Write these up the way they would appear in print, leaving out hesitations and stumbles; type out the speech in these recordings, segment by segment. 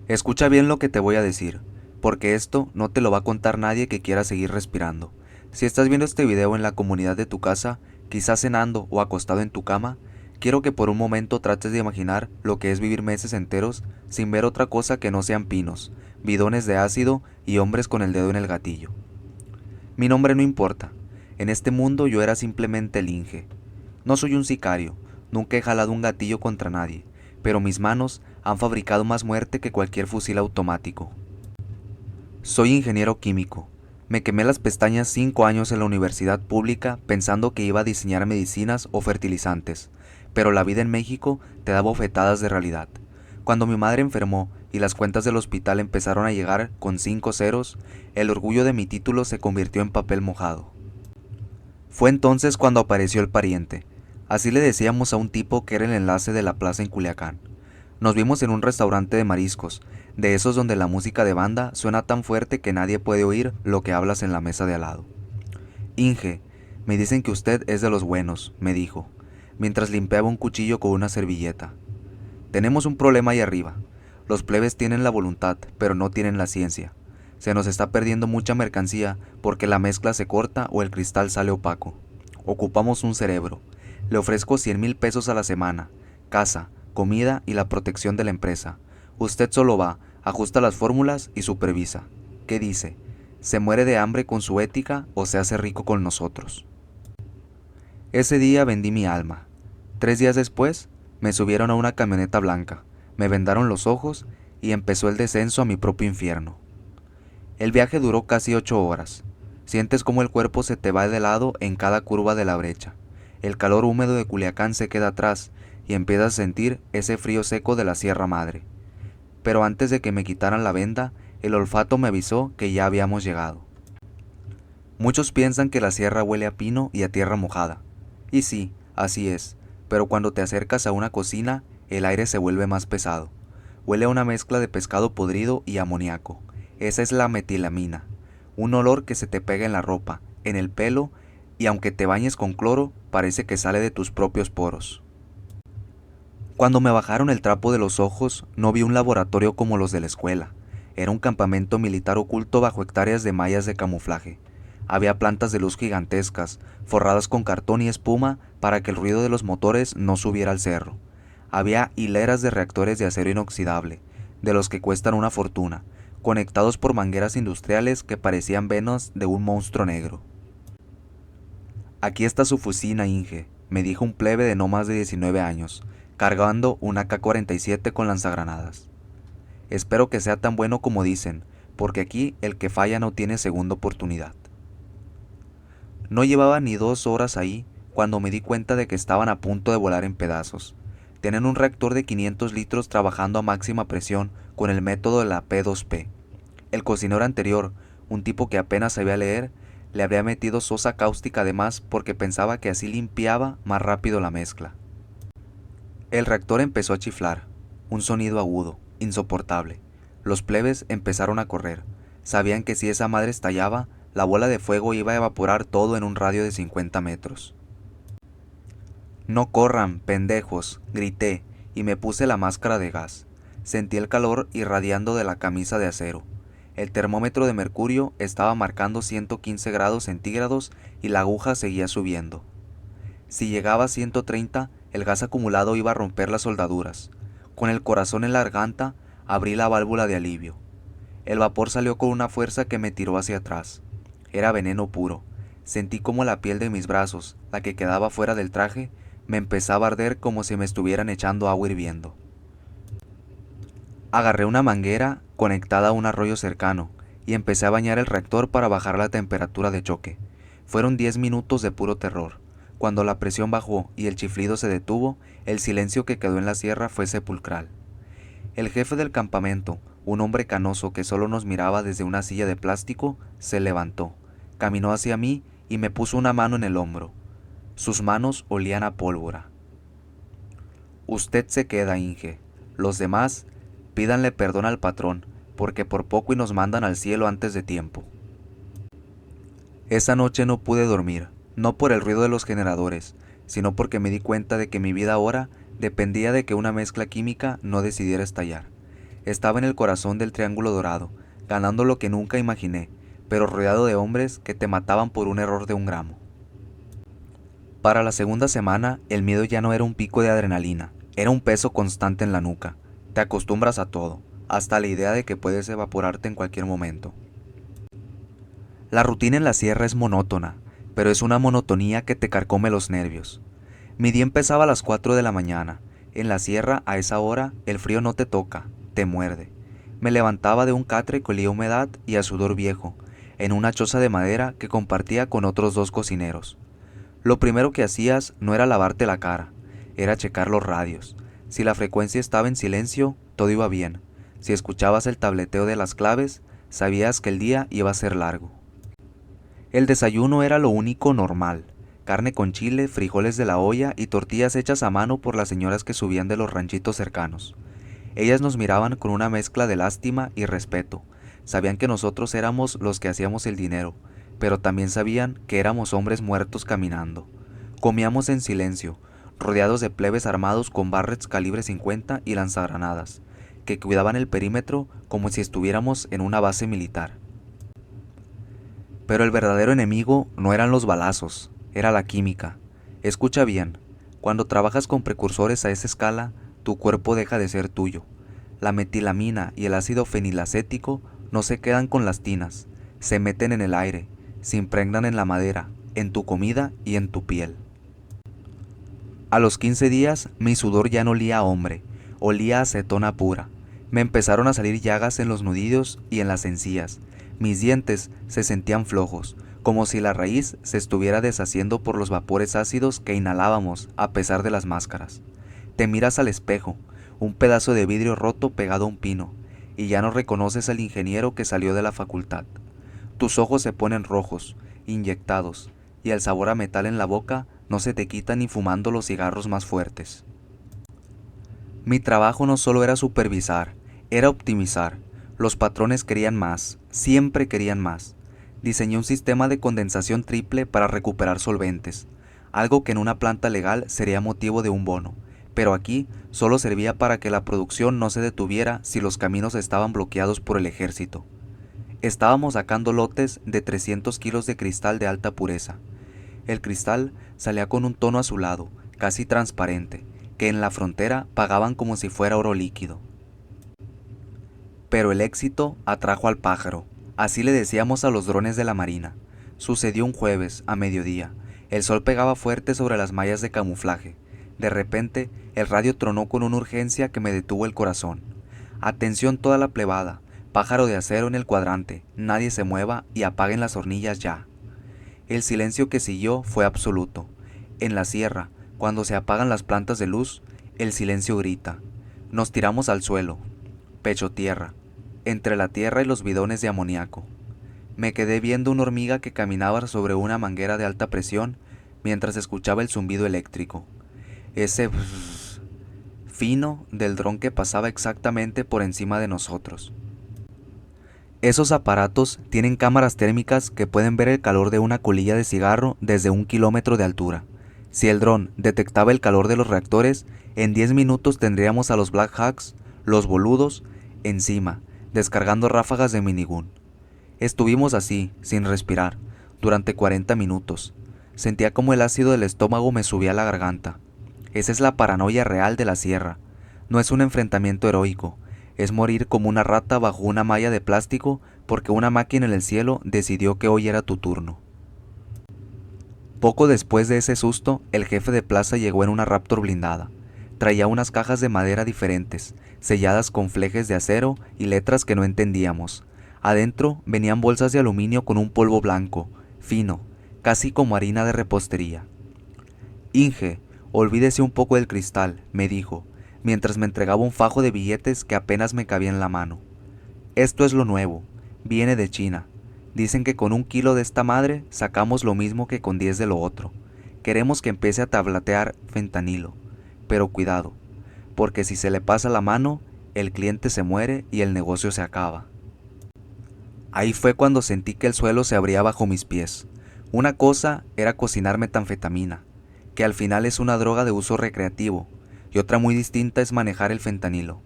Escucha bien lo que te voy a decir, porque esto no te lo va a contar nadie que quiera seguir respirando. Si estás viendo este video en la comunidad de tu casa, quizás cenando o acostado en tu cama, quiero que por un momento trates de imaginar lo que es vivir meses enteros sin ver otra cosa que no sean pinos, bidones de ácido y hombres con el dedo en el gatillo. Mi nombre no importa. En este mundo yo era simplemente el Inge. No soy un sicario, nunca he jalado un gatillo contra nadie, pero mis manos han fabricado más muerte que cualquier fusil automático. Soy ingeniero químico. Me quemé las pestañas 5 años en la universidad pública pensando que iba a diseñar medicinas o fertilizantes, pero la vida en México te da bofetadas de realidad. Cuando mi madre enfermó y las cuentas del hospital empezaron a llegar con 5 ceros, el orgullo de mi título se convirtió en papel mojado. Fue entonces cuando apareció el pariente. Así le decíamos a un tipo que era el enlace de la plaza en Culiacán. Nos vimos en un restaurante de mariscos, de esos donde la música de banda suena tan fuerte que nadie puede oír lo que hablas en la mesa de al lado. Inge, me dicen que usted es de los buenos, me dijo, mientras limpiaba un cuchillo con una servilleta. Tenemos un problema ahí arriba. Los plebes tienen la voluntad, pero no tienen la ciencia. Se nos está perdiendo mucha mercancía porque la mezcla se corta o el cristal sale opaco. Ocupamos un cerebro. Le ofrezco 100,000 pesos a la semana, casa, comida y la protección de la empresa. Usted solo va, ajusta las fórmulas y supervisa. ¿Qué dice? ¿Se muere de hambre con su ética o se hace rico con nosotros? Ese día vendí mi alma. 3 días después, me subieron a una camioneta blanca, me vendaron los ojos y empezó el descenso a mi propio infierno. El viaje duró casi 8 horas. Sientes cómo el cuerpo se te va de lado en cada curva de la brecha. El calor húmedo de Culiacán se queda atrás y empiezas a sentir ese frío seco de la Sierra Madre. Pero antes de que me quitaran la venda, el olfato me avisó que ya habíamos llegado. Muchos piensan que la sierra huele a pino y a tierra mojada. Y sí, así es, pero cuando te acercas a una cocina, el aire se vuelve más pesado. Huele a una mezcla de pescado podrido y amoníaco. Esa es la metilamina, un olor que se te pega en la ropa, en el pelo, y aunque te bañes con cloro, parece que sale de tus propios poros. Cuando me bajaron el trapo de los ojos, no vi un laboratorio como los de la escuela. Era un campamento militar oculto bajo hectáreas de mallas de camuflaje. Había plantas de luz gigantescas, forradas con cartón y espuma para que el ruido de los motores no subiera al cerro. Había hileras de reactores de acero inoxidable, de los que cuestan una fortuna, conectados por mangueras industriales que parecían venas de un monstruo negro. Aquí está su oficina, Inge, me dijo un plebe de no más de 19 años, cargando una K-47 con lanzagranadas. Espero que sea tan bueno como dicen, porque aquí el que falla no tiene segunda oportunidad. No llevaba ni 2 horas ahí cuando me di cuenta de que estaban a punto de volar en pedazos. Tenían un reactor de 500 litros trabajando a máxima presión con el método de la P2P. El cocinero anterior, un tipo que apenas sabía leer, le habría metido sosa cáustica además porque pensaba que así limpiaba más rápido la mezcla. El reactor empezó a chiflar, un sonido agudo, insoportable. Los plebes empezaron a correr. Sabían que si esa madre estallaba, la bola de fuego iba a evaporar todo en un radio de 50 metros. No corran, pendejos, grité, y me puse la máscara de gas. Sentí el calor irradiando de la camisa de acero. El termómetro de mercurio estaba marcando 115 grados centígrados y la aguja seguía subiendo. Si llegaba a 130, el gas acumulado iba a romper las soldaduras. Con el corazón en la garganta, abrí la válvula de alivio. El vapor salió con una fuerza que me tiró hacia atrás. Era veneno puro. Sentí como la piel de mis brazos, la que quedaba fuera del traje, me empezaba a arder como si me estuvieran echando agua hirviendo. Agarré una manguera conectada a un arroyo cercano y empecé a bañar el reactor para bajar la temperatura de choque. Fueron 10 minutos de puro terror. Cuando la presión bajó y el chiflido se detuvo, el silencio que quedó en la sierra fue sepulcral. El jefe del campamento, un hombre canoso que solo nos miraba desde una silla de plástico, se levantó, caminó hacia mí y me puso una mano en el hombro. Sus manos olían a pólvora. Usted se queda, Inge. Los demás, pídanle perdón al patrón, porque por poco y nos mandan al cielo antes de tiempo. Esa noche no pude dormir, no por el ruido de los generadores, sino porque me di cuenta de que mi vida ahora dependía de que una mezcla química no decidiera estallar. Estaba en el corazón del Triángulo Dorado, ganando lo que nunca imaginé, pero rodeado de hombres que te mataban por un error de 1 gramo. Para la segunda semana, el miedo ya no era un pico de adrenalina, era un peso constante en la nuca. Te acostumbras a todo, hasta la idea de que puedes evaporarte en cualquier momento. La rutina en la sierra es monótona, pero es una monotonía que te carcome los nervios. Mi día empezaba a las 4 de la mañana. En la sierra, a esa hora, el frío no te toca, te muerde. Me levantaba de un catre que olía a humedad y a sudor viejo, en una choza de madera que compartía con otros 2 cocineros. Lo primero que hacías no era lavarte la cara, era checar los radios. Si la frecuencia estaba en silencio, todo iba bien. Si escuchabas el tableteo de las claves, sabías que el día iba a ser largo. El desayuno era lo único normal: carne con chile, frijoles de la olla y tortillas hechas a mano por las señoras que subían de los ranchitos cercanos. Ellas nos miraban con una mezcla de lástima y respeto. Sabían que nosotros éramos los que hacíamos el dinero, pero también sabían que éramos hombres muertos caminando. Comíamos en silencio, rodeados de plebes armados con barrets calibre 50 y lanzagranadas, que cuidaban el perímetro como si estuviéramos en una base militar. Pero el verdadero enemigo no eran los balazos, era la química. Escucha bien, cuando trabajas con precursores a esa escala, tu cuerpo deja de ser tuyo. La metilamina y el ácido fenilacético no se quedan con las tinas, se meten en el aire, se impregnan en la madera, en tu comida y en tu piel. A los 15 días, mi sudor ya no olía a hombre, olía a acetona pura. Me empezaron a salir llagas en los nudillos y en las encías. Mis dientes se sentían flojos, como si la raíz se estuviera deshaciendo por los vapores ácidos que inhalábamos a pesar de las máscaras. Te miras al espejo, un pedazo de vidrio roto pegado a un pino, y ya no reconoces al ingeniero que salió de la facultad. Tus ojos se ponen rojos, inyectados, y el sabor a metal en la boca no se te quita ni fumando los cigarros más fuertes. Mi trabajo no solo era supervisar, era optimizar. Los patrones querían más, siempre querían más. Diseñé un sistema de condensación triple para recuperar solventes, algo que en una planta legal sería motivo de un bono, pero aquí solo servía para que la producción no se detuviera si los caminos estaban bloqueados por el ejército. Estábamos sacando lotes de 300 kilos de cristal de alta pureza. El cristal salía con un tono azulado, casi transparente, que en la frontera pagaban como si fuera oro líquido. Pero el éxito atrajo al pájaro, así le decíamos a los drones de la marina. Sucedió un jueves, a mediodía. El sol pegaba fuerte sobre las mallas de camuflaje. De repente, el radio tronó con una urgencia que me detuvo el corazón. Atención toda la plebada, pájaro de acero en el cuadrante, nadie se mueva y apaguen las hornillas ya. El silencio que siguió fue absoluto. En la sierra, cuando se apagan las plantas de luz, el silencio grita. Nos tiramos al suelo, pecho tierra, entre la tierra y los bidones de amoníaco. Me quedé viendo una hormiga que caminaba sobre una manguera de alta presión mientras escuchaba el zumbido eléctrico. Ese bzz fino del dron que pasaba exactamente por encima de nosotros. Esos aparatos tienen cámaras térmicas que pueden ver el calor de una colilla de cigarro desde 1 kilómetro de altura. Si el dron detectaba el calor de los reactores, en 10 minutos tendríamos a los Black Hawks, los boludos, encima, descargando ráfagas de minigun. Estuvimos así, sin respirar, durante 40 minutos. Sentía como el ácido del estómago me subía a la garganta. Esa es la paranoia real de la sierra. No es un enfrentamiento heroico. Es morir como una rata bajo una malla de plástico porque una máquina en el cielo decidió que hoy era tu turno. Poco después de ese susto, el jefe de plaza llegó en una Raptor blindada. Traía unas cajas de madera diferentes, selladas con flejes de acero y letras que no entendíamos. Adentro venían bolsas de aluminio con un polvo blanco, fino, casi como harina de repostería. Inge, olvídese un poco del cristal, me dijo, mientras me entregaba un fajo de billetes que apenas me cabía en la mano. Esto es lo nuevo, viene de China. Dicen que con 1 kilo de esta madre sacamos lo mismo que con 10 de lo otro. Queremos que empiece a tablatear fentanilo, pero cuidado, porque si se le pasa la mano, el cliente se muere y el negocio se acaba. Ahí fue cuando sentí que el suelo se abría bajo mis pies. Una cosa era cocinar metanfetamina, que al final es una droga de uso recreativo, y otra muy distinta es manejar el fentanilo.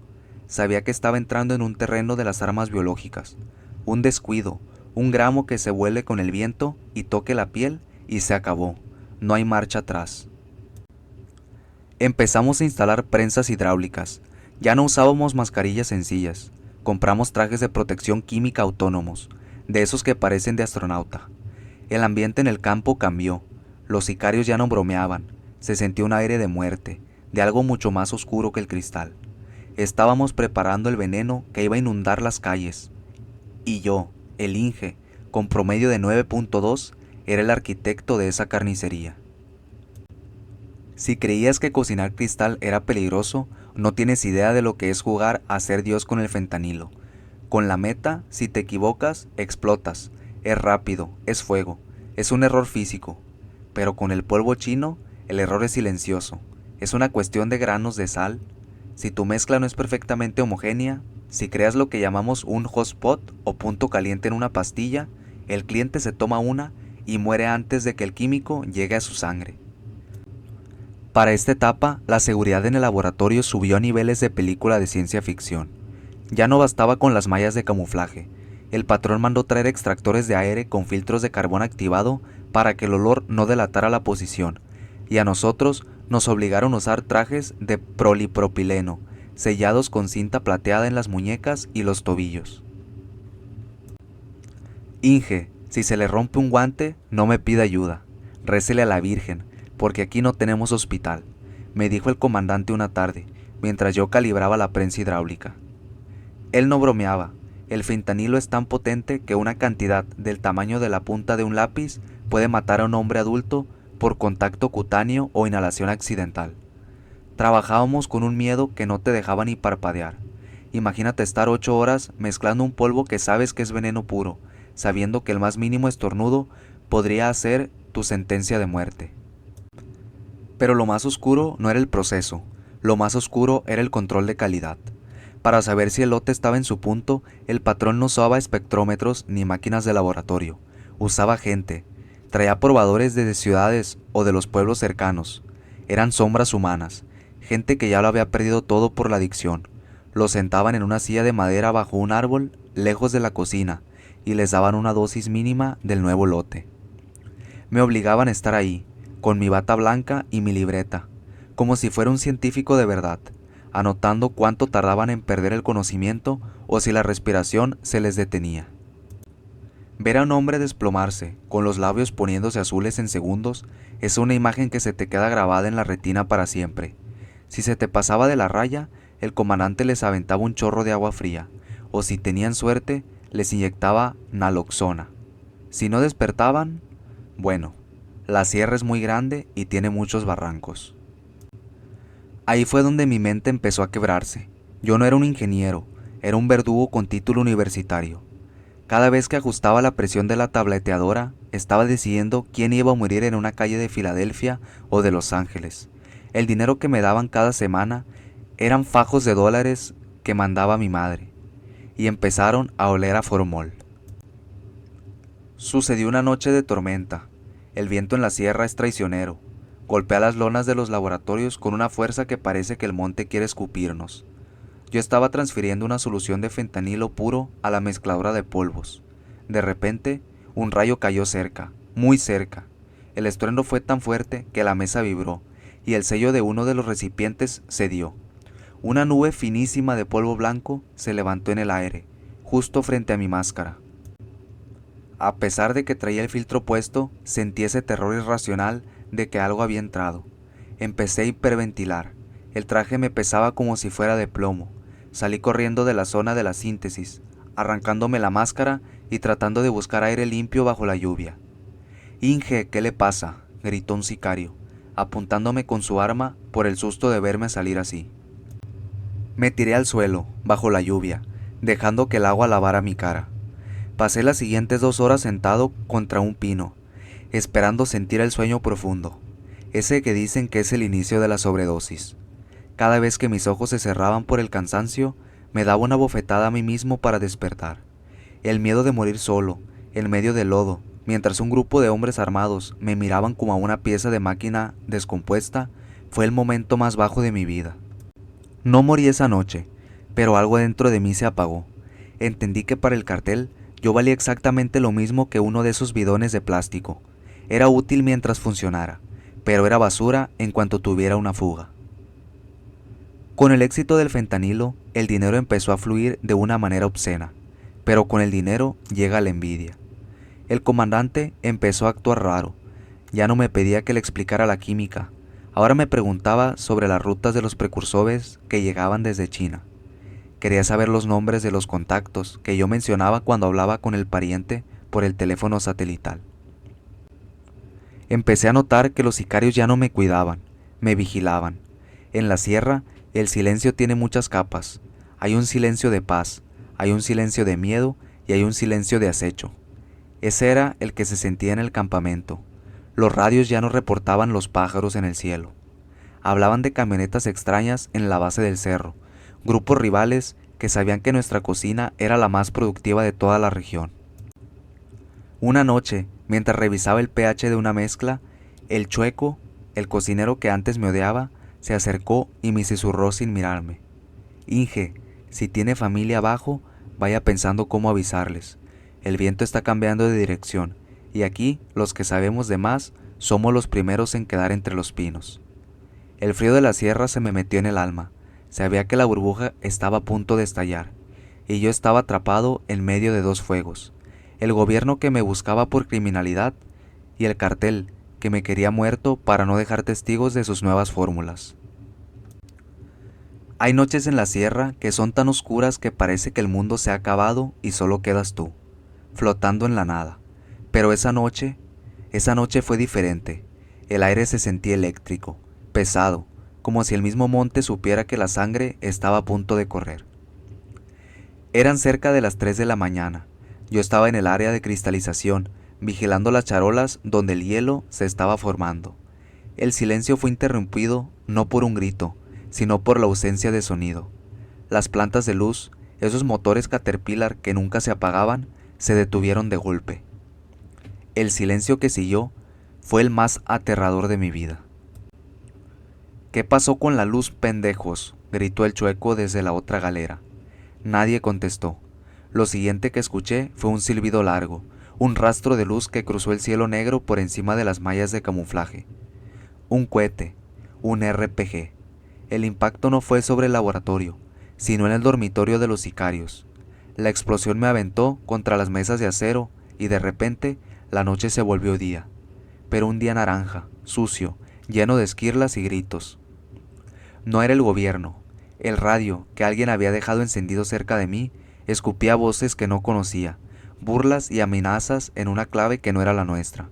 Sabía que estaba entrando en un terreno de las armas biológicas. Un descuido, un gramo que se vuele con el viento y toque la piel y se acabó. No hay marcha atrás. Empezamos a instalar prensas hidráulicas. Ya no usábamos mascarillas sencillas. Compramos trajes de protección química autónomos, de esos que parecen de astronauta. El ambiente en el campo cambió. Los sicarios ya no bromeaban. Se sentía un aire de muerte, de algo mucho más oscuro que el cristal. Estábamos preparando el veneno que iba a inundar las calles. Y yo, el Inge, con promedio de 9.2, era el arquitecto de esa carnicería. Si creías que cocinar cristal era peligroso, no tienes idea de lo que es jugar a ser Dios con el fentanilo. Con la meta, si te equivocas, explotas. Es rápido, es fuego, es un error físico. Pero con el polvo chino, el error es silencioso. Es una cuestión de granos de sal. Si tu mezcla no es perfectamente homogénea, si creas lo que llamamos un hotspot o punto caliente en una pastilla, el cliente se toma una y muere antes de que el químico llegue a su sangre. Para esta etapa, la seguridad en el laboratorio subió a niveles de película de ciencia ficción. Ya no bastaba con las mallas de camuflaje. El patrón mandó traer extractores de aire con filtros de carbón activado para que el olor no delatara la posición, y a nosotros nos obligaron a usar trajes de polipropileno, sellados con cinta plateada en las muñecas y los tobillos. Inge, si se le rompe un guante, no me pida ayuda. Récele a la Virgen, porque aquí no tenemos hospital, me dijo el comandante una tarde, mientras yo calibraba la prensa hidráulica. Él no bromeaba. El fentanilo es tan potente que una cantidad del tamaño de la punta de un lápiz puede matar a un hombre adulto por contacto cutáneo o inhalación accidental. Trabajábamos con un miedo que no te dejaba ni parpadear. Imagínate estar 8 horas mezclando un polvo que sabes que es veneno puro, sabiendo que el más mínimo estornudo podría hacer tu sentencia de muerte. Pero lo más oscuro no era el proceso, lo más oscuro era el control de calidad. Para saber si el lote estaba en su punto, el patrón no usaba espectrómetros ni máquinas de laboratorio, usaba gente. Traía probadores desde ciudades o de los pueblos cercanos. Eran sombras humanas, gente que ya lo había perdido todo por la adicción. Los sentaban en una silla de madera bajo un árbol, lejos de la cocina, y les daban una dosis mínima del nuevo lote. Me obligaban a estar ahí, con mi bata blanca y mi libreta, como si fuera un científico de verdad, anotando cuánto tardaban en perder el conocimiento o si la respiración se les detenía. Ver a un hombre desplomarse, con los labios poniéndose azules en segundos, es una imagen que se te queda grabada en la retina para siempre. Si se te pasaba de la raya, el comandante les aventaba un chorro de agua fría, o si tenían suerte, les inyectaba naloxona. Si no despertaban, bueno, la sierra es muy grande y tiene muchos barrancos. Ahí fue donde mi mente empezó a quebrarse. Yo no era un ingeniero, era un verdugo con título universitario. Cada vez que ajustaba la presión de la tableteadora, estaba decidiendo quién iba a morir en una calle de Filadelfia o de Los Ángeles. El dinero que me daban cada semana eran fajos de dólares que mandaba mi madre, y empezaron a oler a formol. Sucedió una noche de tormenta. El viento en la sierra es traicionero. Golpea las lonas de los laboratorios con una fuerza que parece que el monte quiere escupirnos. Yo estaba transfiriendo una solución de fentanilo puro a la mezcladora de polvos. De repente, un rayo cayó cerca, muy cerca. El estruendo fue tan fuerte que la mesa vibró, y el sello de uno de los recipientes cedió. Una nube finísima de polvo blanco se levantó en el aire, justo frente a mi máscara. A pesar de que traía el filtro puesto, sentí ese terror irracional de que algo había entrado. Empecé a hiperventilar. El traje me pesaba como si fuera de plomo. Salí corriendo de la zona de la síntesis, arrancándome la máscara y tratando de buscar aire limpio bajo la lluvia. «Inge, ¿qué le pasa?», gritó un sicario, apuntándome con su arma por el susto de verme salir así. Me tiré al suelo, bajo la lluvia, dejando que el agua lavara mi cara. Pasé las siguientes 2 horas sentado contra un pino, esperando sentir el sueño profundo, ese que dicen que es el inicio de la sobredosis. Cada vez que mis ojos se cerraban por el cansancio, me daba una bofetada a mí mismo para despertar. El miedo de morir solo, en medio del lodo, mientras un grupo de hombres armados me miraban como a una pieza de máquina descompuesta, fue el momento más bajo de mi vida. No morí esa noche, pero algo dentro de mí se apagó. Entendí que para el cartel yo valía exactamente lo mismo que uno de esos bidones de plástico. Era útil mientras funcionara, pero era basura en cuanto tuviera una fuga. Con el éxito del fentanilo, el dinero empezó a fluir de una manera obscena, pero con el dinero llega la envidia. El comandante empezó a actuar raro. Ya no me pedía que le explicara la química. Ahora me preguntaba sobre las rutas de los precursores que llegaban desde China. Quería saber los nombres de los contactos que yo mencionaba cuando hablaba con el pariente por el teléfono satelital. Empecé a notar que los sicarios ya no me cuidaban, me vigilaban. En la sierra, el silencio tiene muchas capas. Hay un silencio de paz, hay un silencio de miedo y hay un silencio de acecho. Ese era el que se sentía en el campamento. Los radios ya no reportaban los pájaros en el cielo. Hablaban de camionetas extrañas en la base del cerro, grupos rivales que sabían que nuestra cocina era la más productiva de toda la región. Una noche, mientras revisaba el pH de una mezcla, el Chueco, el cocinero que antes me odiaba, se acercó y me susurró sin mirarme. Inge, si tiene familia abajo, vaya pensando cómo avisarles. El viento está cambiando de dirección, y aquí, los que sabemos de más, somos los primeros en quedar entre los pinos. El frío de la sierra se me metió en el alma. Sabía que la burbuja estaba a punto de estallar, y yo estaba atrapado en medio de dos fuegos. El gobierno que me buscaba por criminalidad, y el cartel que me quería muerto para no dejar testigos de sus nuevas fórmulas. Hay noches en la sierra que son tan oscuras que parece que el mundo se ha acabado y solo quedas tú, flotando en la nada. Pero esa noche fue diferente. El aire se sentía eléctrico, pesado, como si el mismo monte supiera que la sangre estaba a punto de correr. Eran cerca de las 3 de la mañana. Yo estaba en el área de cristalización, vigilando las charolas donde el hielo se estaba formando. El silencio fue interrumpido no por un grito, sino por la ausencia de sonido. Las plantas de luz, esos motores Caterpillar que nunca se apagaban, se detuvieron de golpe. El silencio que siguió fue el más aterrador de mi vida. ¿Qué pasó con la luz, pendejos?, gritó el Chueco desde la otra galera. Nadie contestó. Lo siguiente que escuché fue un silbido largo, un rastro de luz que cruzó el cielo negro por encima de las mallas de camuflaje. Un cohete, un RPG. El impacto no fue sobre el laboratorio, sino en el dormitorio de los sicarios. La explosión me aventó contra las mesas de acero y de repente la noche se volvió día. Pero un día naranja, sucio, lleno de esquirlas y gritos. No era el gobierno. El radio, que alguien había dejado encendido cerca de mí, escupía voces que no conocía, burlas y amenazas en una clave que no era la nuestra.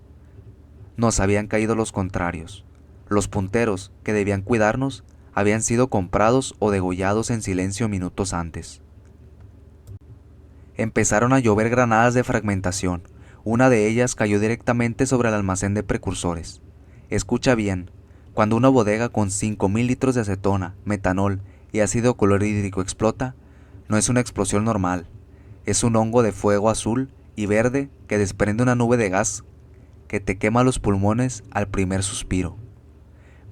Nos habían caído los contrarios. Los punteros, que debían cuidarnos, habían sido comprados o degollados en silencio minutos antes. Empezaron a llover granadas de fragmentación. Una de ellas cayó directamente sobre el almacén de precursores. Escucha bien, cuando una bodega con 5,000 litros de acetona, metanol y ácido clorhídrico explota, no es una explosión normal, es un hongo de fuego azul y verde que desprende una nube de gas que te quema los pulmones al primer suspiro.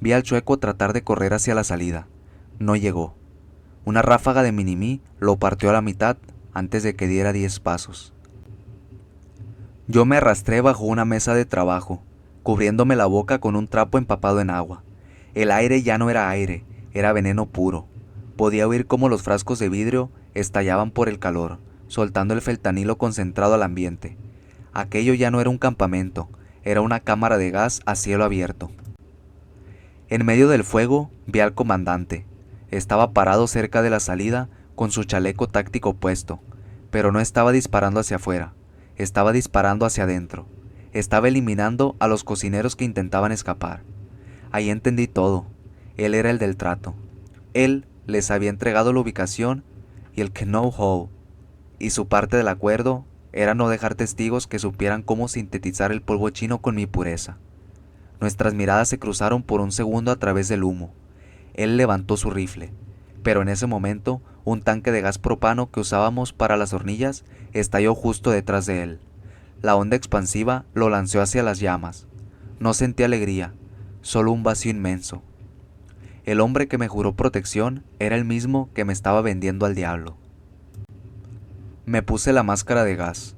Vi al Chueco tratar de correr hacia la salida. No llegó. Una ráfaga de Minimi lo partió a la mitad antes de que diera 10 pasos. Yo me arrastré bajo una mesa de trabajo, cubriéndome la boca con un trapo empapado en agua. El aire ya no era aire, era veneno puro. Podía oír cómo los frascos de vidrio estallaban por el calor, soltando el fentanilo concentrado al ambiente. Aquello ya no era un campamento, era una cámara de gas a cielo abierto. En medio del fuego vi al comandante. Estaba parado cerca de la salida con su chaleco táctico puesto, pero no estaba disparando hacia afuera, estaba disparando hacia adentro. Estaba eliminando a los cocineros que intentaban escapar. Ahí entendí todo. Él era el del trato. Él les había entregado la ubicación y el know-how, y su parte del acuerdo era no dejar testigos que supieran cómo sintetizar el polvo chino con mi pureza. Nuestras miradas se cruzaron por un segundo a través del humo. Él levantó su rifle, pero en ese momento un tanque de gas propano que usábamos para las hornillas estalló justo detrás de él. La onda expansiva lo lanzó hacia las llamas. No sentí alegría, solo un vacío inmenso. El hombre que me juró protección era el mismo que me estaba vendiendo al diablo. Me puse la máscara de gas,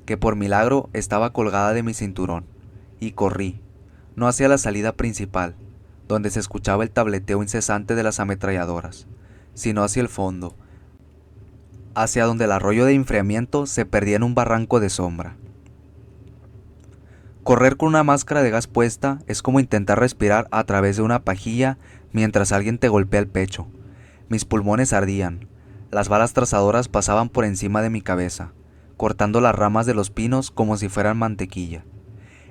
que por milagro estaba colgada de mi cinturón, y corrí, no hacia la salida principal, donde se escuchaba el tableteo incesante de las ametralladoras, sino hacia el fondo, hacia donde el arroyo de enfriamiento se perdía en un barranco de sombra. Correr con una máscara de gas puesta es como intentar respirar a través de una pajilla mientras alguien te golpea el pecho. Mis pulmones ardían, las balas trazadoras pasaban por encima de mi cabeza, cortando las ramas de los pinos como si fueran mantequilla.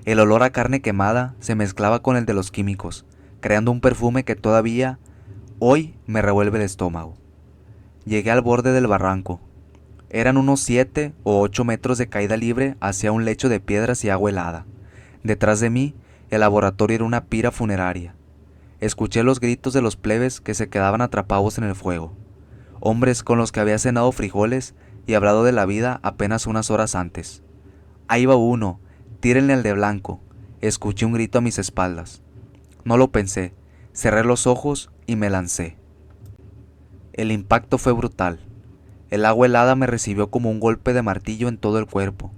El olor a carne quemada se mezclaba con el de los químicos, creando un perfume que todavía hoy me revuelve el estómago. Llegué al borde del barranco. Eran unos 7 o 8 metros de caída libre hacia un lecho de piedras y agua helada. Detrás de mí, el laboratorio era una pira funeraria. Escuché los gritos de los plebes que se quedaban atrapados en el fuego. Hombres con los que había cenado frijoles y hablado de la vida apenas unas horas antes. Ahí va uno, tírenle al de blanco. Escuché un grito a mis espaldas. No lo pensé, cerré los ojos y me lancé. El impacto fue brutal. El agua helada me recibió como un golpe de martillo en todo el cuerpo.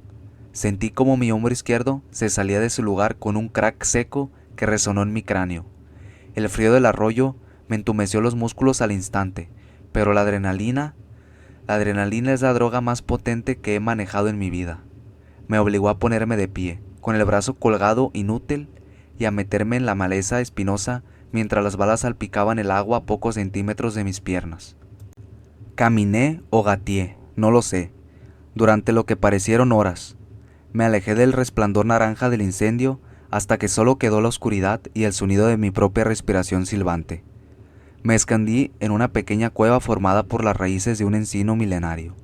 Sentí como mi hombro izquierdo se salía de su lugar con un crack seco que resonó en mi cráneo. El frío del arroyo me entumeció los músculos al instante, pero la adrenalina es la droga más potente que he manejado en mi vida. Me obligó a ponerme de pie, con el brazo colgado inútil, y a meterme en la maleza espinosa mientras las balas salpicaban el agua a pocos centímetros de mis piernas. Caminé o gateé, no lo sé, durante lo que parecieron horas. Me alejé del resplandor naranja del incendio hasta que solo quedó la oscuridad y el sonido de mi propia respiración silbante. Me escondí en una pequeña cueva formada por las raíces de un encino milenario.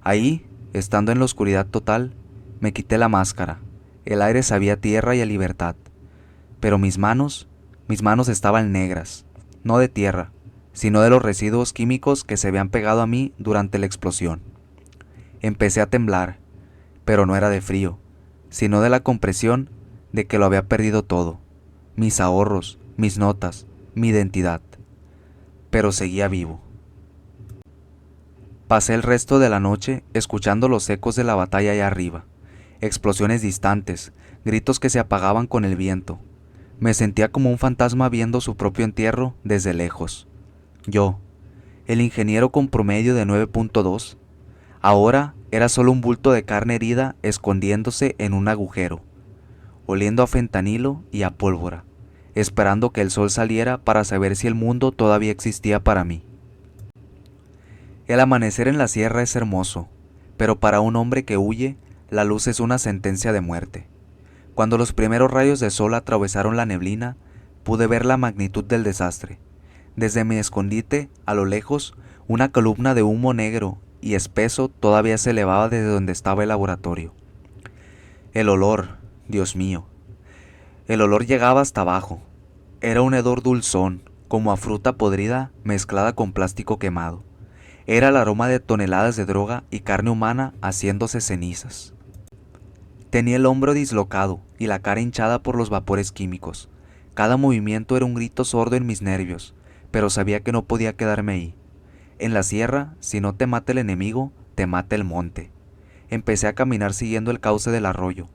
Ahí, estando en la oscuridad total, me quité la máscara. El aire sabía a tierra y a libertad. Pero mis manos estaban negras, no de tierra, sino de los residuos químicos que se habían pegado a mí durante la explosión. Empecé a temblar, pero no era de frío, sino de la compresión de que lo había perdido todo, mis ahorros, mis notas, mi identidad. Pero seguía vivo. Pasé el resto de la noche escuchando los ecos de la batalla allá arriba, explosiones distantes, gritos que se apagaban con el viento. Me sentía como un fantasma viendo su propio entierro desde lejos. Yo, el ingeniero con promedio de 9.2, ahora era solo un bulto de carne herida escondiéndose en un agujero, oliendo a fentanilo y a pólvora, esperando que el sol saliera para saber si el mundo todavía existía para mí. El amanecer en la sierra es hermoso, pero para un hombre que huye, la luz es una sentencia de muerte. Cuando los primeros rayos de sol atravesaron la neblina, pude ver la magnitud del desastre. Desde mi escondite, a lo lejos, una columna de humo negro y espeso todavía se elevaba desde donde estaba el laboratorio. El olor, Dios mío, el olor llegaba hasta abajo. Era un hedor dulzón, como a fruta podrida mezclada con plástico quemado. Era el aroma de toneladas de droga y carne humana haciéndose cenizas. Tenía el hombro dislocado y la cara hinchada por los vapores químicos. Cada movimiento era un grito sordo en mis nervios, pero sabía que no podía quedarme ahí. En la sierra, si no te mata el enemigo, te mata el monte. Empecé a caminar siguiendo el cauce del arroyo,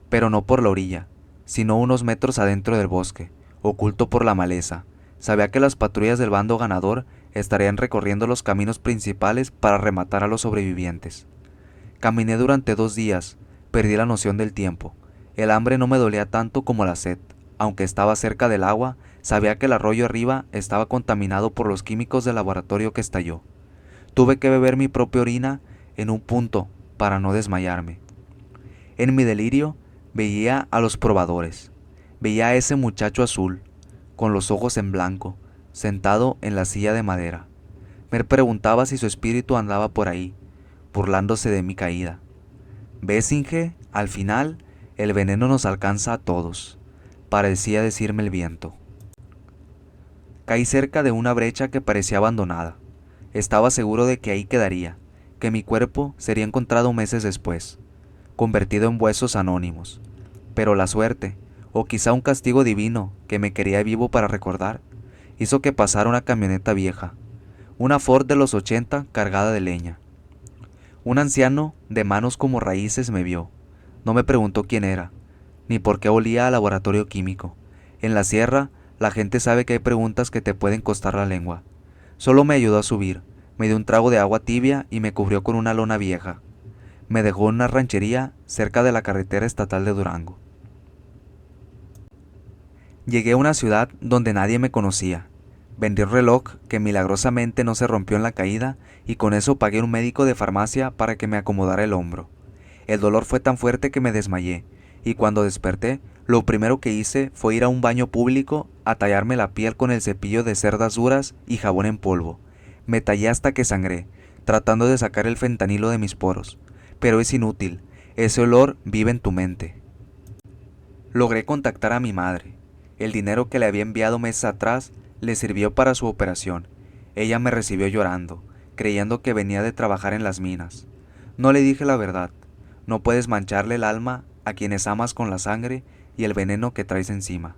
pero no por la orilla, sino unos metros adentro del bosque, oculto por la maleza. Sabía que las patrullas del bando ganador estarían recorriendo los caminos principales para rematar a los sobrevivientes. Caminé durante 2 días, perdí la noción del tiempo. El hambre no me dolía tanto como la sed. Aunque estaba cerca del agua, sabía que el arroyo arriba estaba contaminado por los químicos del laboratorio que estalló. Tuve que beber mi propia orina en un punto para no desmayarme. En mi delirio, veía a los probadores. Veía a ese muchacho azul, con los ojos en blanco, sentado en la silla de madera. Me preguntaba si su espíritu andaba por ahí, burlándose de mi caída. ¿Ves, Inge? Al final, el veneno nos alcanza a todos, parecía decirme el viento. Caí cerca de una brecha que parecía abandonada. Estaba seguro de que ahí quedaría, que mi cuerpo sería encontrado meses después, convertido en huesos anónimos. Pero la suerte, o quizá un castigo divino que me quería vivo para recordar, hizo que pasara una camioneta vieja, una Ford de los 80 cargada de leña. Un anciano de manos como raíces me vio. No me preguntó quién era, ni por qué olía a laboratorio químico. En la sierra, la gente sabe que hay preguntas que te pueden costar la lengua. Solo me ayudó a subir, me dio un trago de agua tibia y me cubrió con una lona vieja. Me dejó en una ranchería cerca de la carretera estatal de Durango. Llegué a una ciudad donde nadie me conocía. Vendí un reloj que milagrosamente no se rompió en la caída y con eso pagué a un médico de farmacia para que me acomodara el hombro. El dolor fue tan fuerte que me desmayé y cuando desperté, lo primero que hice fue ir a un baño público a tallarme la piel con el cepillo de cerdas duras y jabón en polvo. Me tallé hasta que sangré, tratando de sacar el fentanilo de mis poros. Pero es inútil, ese olor vive en tu mente. Logré contactar a mi madre. El dinero que le había enviado meses atrás le sirvió para su operación. Ella me recibió llorando, creyendo que venía de trabajar en las minas. No le dije la verdad. No puedes mancharle el alma a quienes amas con la sangre y el veneno que traes encima.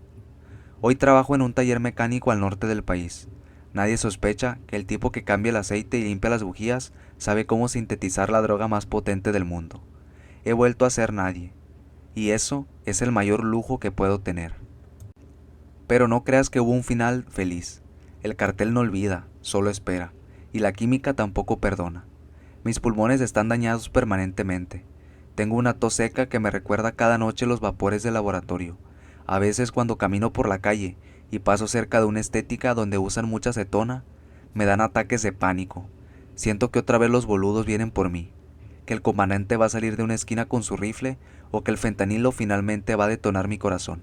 Hoy trabajo en un taller mecánico al norte del país. Nadie sospecha que el tipo que cambia el aceite y limpia las bujías sabe cómo sintetizar la droga más potente del mundo. He vuelto a ser nadie, y eso es el mayor lujo que puedo tener. Pero no creas que hubo un final feliz. El cartel no olvida, solo espera, y la química tampoco perdona. Mis pulmones están dañados permanentemente. Tengo una tos seca que me recuerda cada noche los vapores del laboratorio. A veces cuando camino por la calle y paso cerca de una estética donde usan mucha acetona, me dan ataques de pánico. Siento que otra vez los boludos vienen por mí, que el comandante va a salir de una esquina con su rifle o que el fentanilo finalmente va a detonar mi corazón.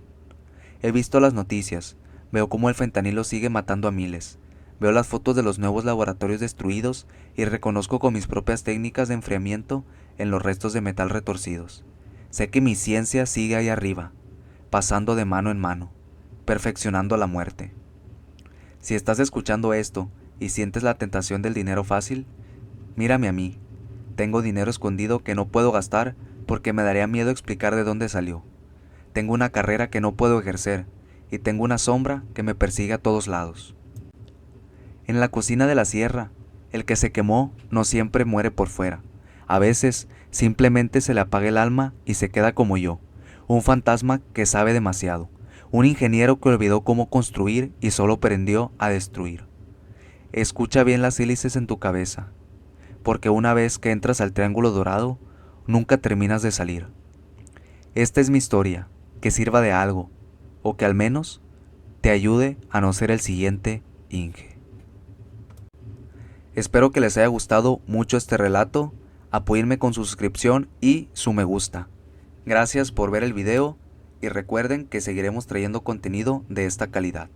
He visto las noticias, veo cómo el fentanilo sigue matando a miles. Veo las fotos de los nuevos laboratorios destruidos y reconozco con mis propias técnicas de enfriamiento en los restos de metal retorcidos. Sé que mi ciencia sigue ahí arriba, pasando de mano en mano, perfeccionando la muerte. Si estás escuchando esto y sientes la tentación del dinero fácil, mírame a mí. Tengo dinero escondido que no puedo gastar porque me daría miedo explicar de dónde salió. Tengo una carrera que no puedo ejercer y tengo una sombra que me persigue a todos lados. En la cocina de la sierra, el que se quemó no siempre muere por fuera. A veces simplemente se le apaga el alma y se queda como yo, un fantasma que sabe demasiado, un ingeniero que olvidó cómo construir y solo aprendió a destruir. Escucha bien las hélices en tu cabeza, porque una vez que entras al triángulo dorado, nunca terminas de salir. Esta es mi historia, que sirva de algo, o que al menos te ayude a no ser el siguiente Inge. Espero que les haya gustado mucho este relato, apóyenme con su suscripción y su me gusta. Gracias por ver el video y recuerden que seguiremos trayendo contenido de esta calidad.